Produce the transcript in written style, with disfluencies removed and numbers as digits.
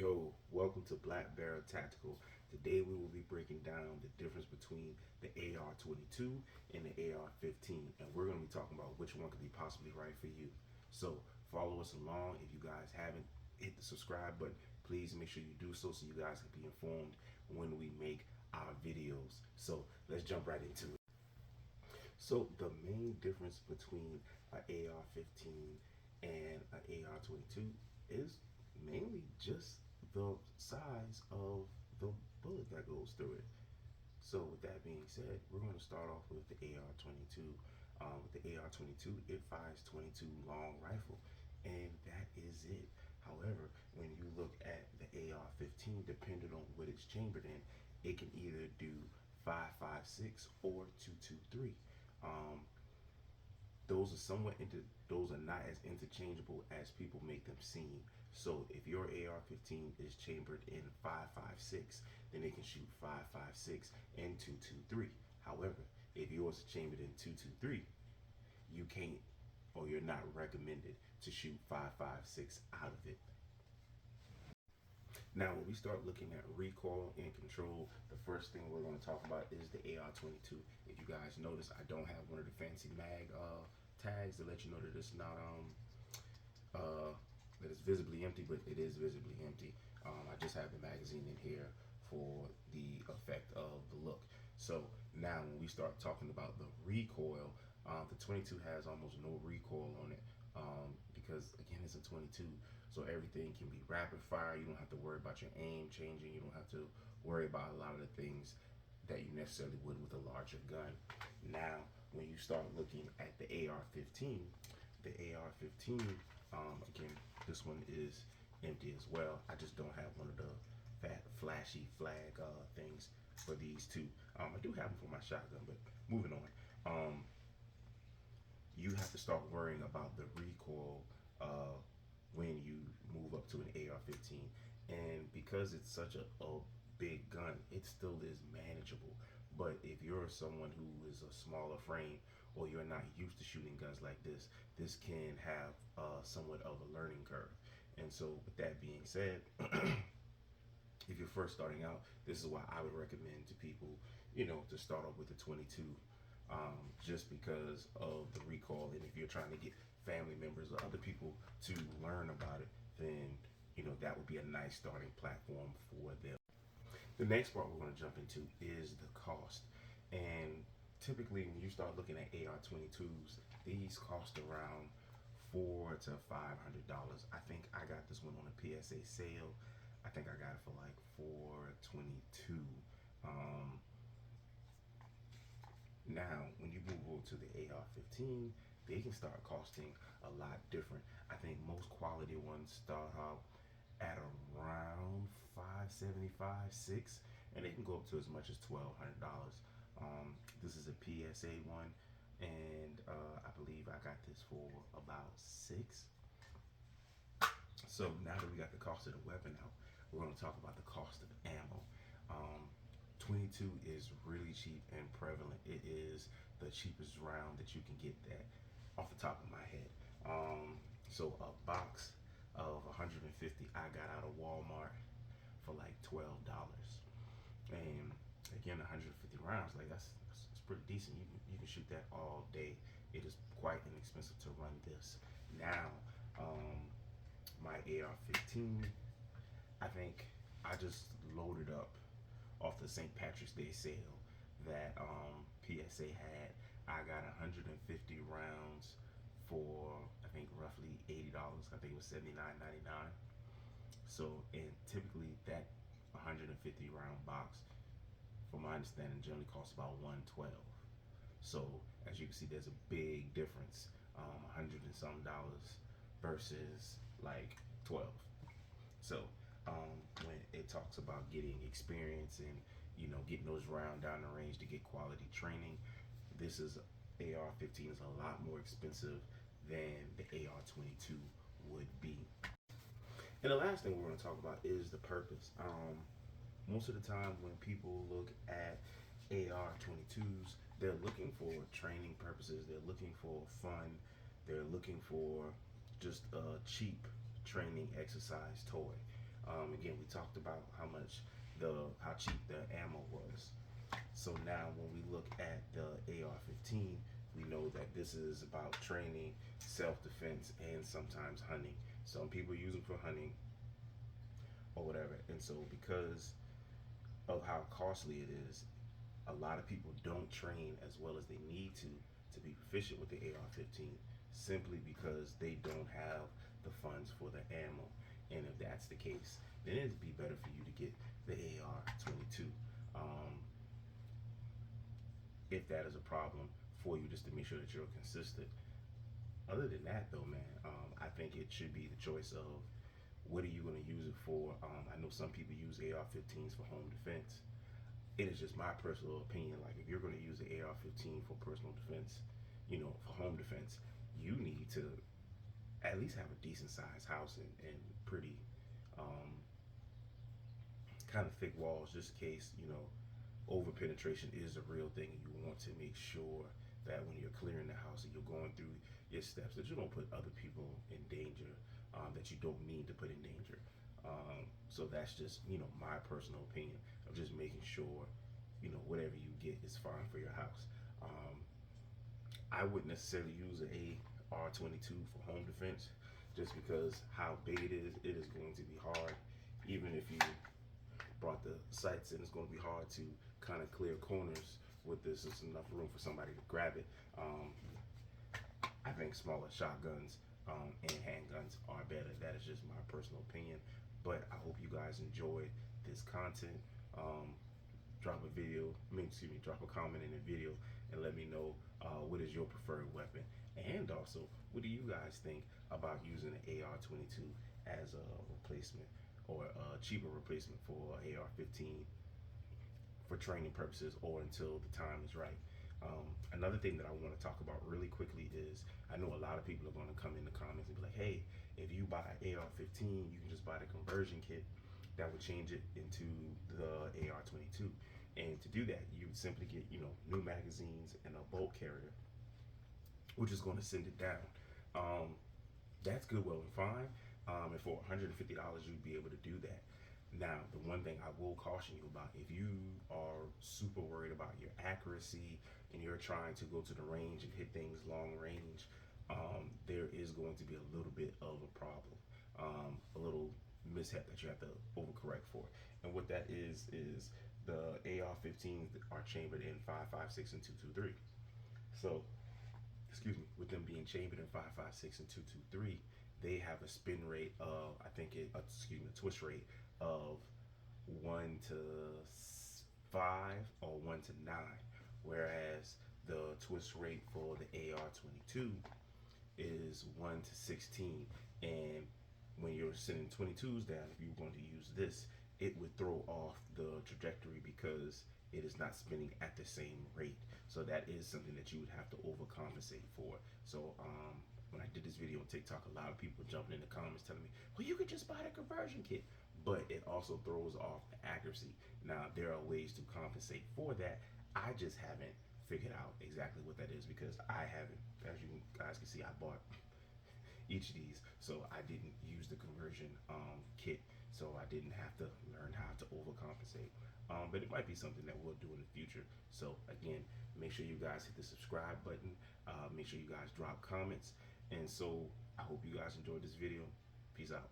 Yo, welcome to Black Barrel Tactical. Today we will be breaking down the difference between the AR22 and the AR15, and we're going to be talking about which one could be possibly right for you. So follow us along. If you guys haven't hit the subscribe button, please make sure you do so you guys can be informed when we make our videos. So let's jump right into it. So the main difference between an AR15 and an AR22 is mainly just the size of the bullet that goes through it. So with that being said, we're going to start off with the AR22. With the AR22, it fires 22 long rifle, and that is it. However, when you look at the AR15, depending on what it's chambered in, it can either do 5.56 or 2.23. Um, those are somewhat those are not as interchangeable as people make them seem. So if your AR-15 is chambered in 5.56, then it can shoot 5.56 and 2.23. However, if yours is chambered in 2.23, you can't, or you're not recommended to shoot 5.56 out of it. Now, when we start looking at recoil and control, the first thing we're going to talk about is the AR22. If you guys notice, I don't have one of the fancy mag tags to let you know that it's not uh, that it's visibly empty, but it is visibly empty. I just have the magazine in here for the effect of the look. So now when we start talking about the recoil, the 22 has almost no recoil on it because again it's a 22, so everything can be rapid fire. You don't have to worry about your aim changing. You don't have to worry about a lot of the things that you necessarily would with a larger gun. Now when you start looking at the AR-15, the AR-15, again, this one is empty as well. I just don't have one of the fat flashy flag things for these two. I do have them for my shotgun, but moving on. You have to start worrying about the recoil when you move up to an AR-15, and because it's such a big gun, it still is manageable. But if you're someone who is a smaller frame or you're not used to shooting guns like this can have somewhat of a learning curve. And so, with that being said, if you're first starting out, this is why I would recommend to people, to start off with the 22, just because of the recoil. And if you're trying to get family members or other people to learn about it, then that would be a nice starting platform for them. The next part we're going to jump into is the cost. And typically, when you start looking at AR-22s, these cost around $400 to $500. I think I got this one on a PSA sale. I think I got it for like 422. Now, when you move over to the AR-15, they can start costing a lot different. I think most quality ones start out at around 575, 6, and they can go up to as much as $1,200. This is a PSA one, and I believe I got this for about 6. So now that we got the cost of the weapon out, we're going to talk about the cost of ammo. Um, 22 is really cheap and prevalent. It is the cheapest round that you can get that off the top of my head. So a box of 150 I got out of Walmart for like $12. And again, 150 rounds, like that's pretty decent. You can shoot that all day. It is quite inexpensive to run this. Now, my AR-15, I think I just loaded up off the St. Patrick's Day sale that PSA had. I got 150 rounds for I think roughly $80. I think it was $79.99. So, and typically that 150 round box, from my understanding, generally costs about 112. So as you can see, there's a big difference, 100 and some dollars versus like 12. So when it talks about getting experience and getting those round down the range to get quality training, this is AR-15 is a lot more expensive than the AR-22 would be. And the last thing we're going to talk about is the purpose. Most of the time when people look at AR-22s, they're looking for training purposes, they're looking for fun, they're looking for just a cheap training exercise toy. Again, we talked about how cheap the ammo was. So now when we look at the AR-15, we know that this is about training, self-defense, and sometimes hunting. Some people use them for hunting or whatever. And so because of how costly it is, a lot of people don't train as well as they need to be proficient with the AR-15 simply because they don't have the funds for the ammo. And if that's the case, then it'd be better for you to get the AR-22. Um, if that is a problem for you, just to make sure that you're consistent. Other than that, though, man, I think it should be the choice of what are you going to use it for. I know some people use AR-15s for home defense. It is just my personal opinion. Like, if you're going to use the AR-15 for personal defense, for home defense, you need to at least have a decent sized house and pretty um, kind of thick walls, just in case over penetration is a real thing. You want to make sure that when you're clearing the house and you're going through your steps, that you don't put other people in danger, that you don't mean to put in danger. So that's just my personal opinion of just making sure whatever you get is fine for your house. I wouldn't necessarily use an AR-22 for home defense, just because how big it is going to be hard. Even if you brought the sights in, it's going to be hard to kind of clear corners with this. There's enough room for somebody to grab it. I think smaller shotguns and handguns are better. That is just my personal opinion. But I hope you guys enjoyed this content. Drop a drop a comment in the video and let me know what is your preferred weapon. And also, what do you guys think about using an AR-22 as a replacement or a cheaper replacement for AR-15 for training purposes or until the time is right? Another thing that I want to talk about really quickly is I know a lot of people are going to come in the comments and be like, hey, if you buy AR-15, you can just buy the conversion kit that would change it into the AR-22. And to do that, you would simply get new magazines and a bolt carrier, which is going to send it down. That's good, well and fine. And for $150, you'd be able to do that. Now, the one thing I will caution you about, if you are super worried about your accuracy and you're trying to go to the range and hit things long range, there is going to be a little bit of a problem, a little mishap that you have to overcorrect for. And what that is the AR-15s are chambered in 5.56 and 2.23. So, with them being chambered in 5.56 and 2.23, they have a spin rate of, a twist rate of 1 to 5 or 1 to 9, whereas the twist rate for the AR-22 is 1 to 16. And when you're sending 22s down, if you're going to use this, it would throw off the trajectory because it is not spinning at the same rate. So that is something that you would have to overcompensate for. So when I did this video on TikTok, a lot of people jumping in the comments telling me, well, you could just buy the conversion kit, but it also throws off the accuracy. Now, there are ways to compensate for that. I just haven't figured out exactly what that is because I haven't, as you guys can see, I bought each of these, so I didn't use the conversion kit, so I didn't have to learn how to overcompensate. But it might be something that we'll do in the future. So again, make sure you guys hit the subscribe button. Make sure you guys drop comments. And so I hope you guys enjoyed this video. Peace out.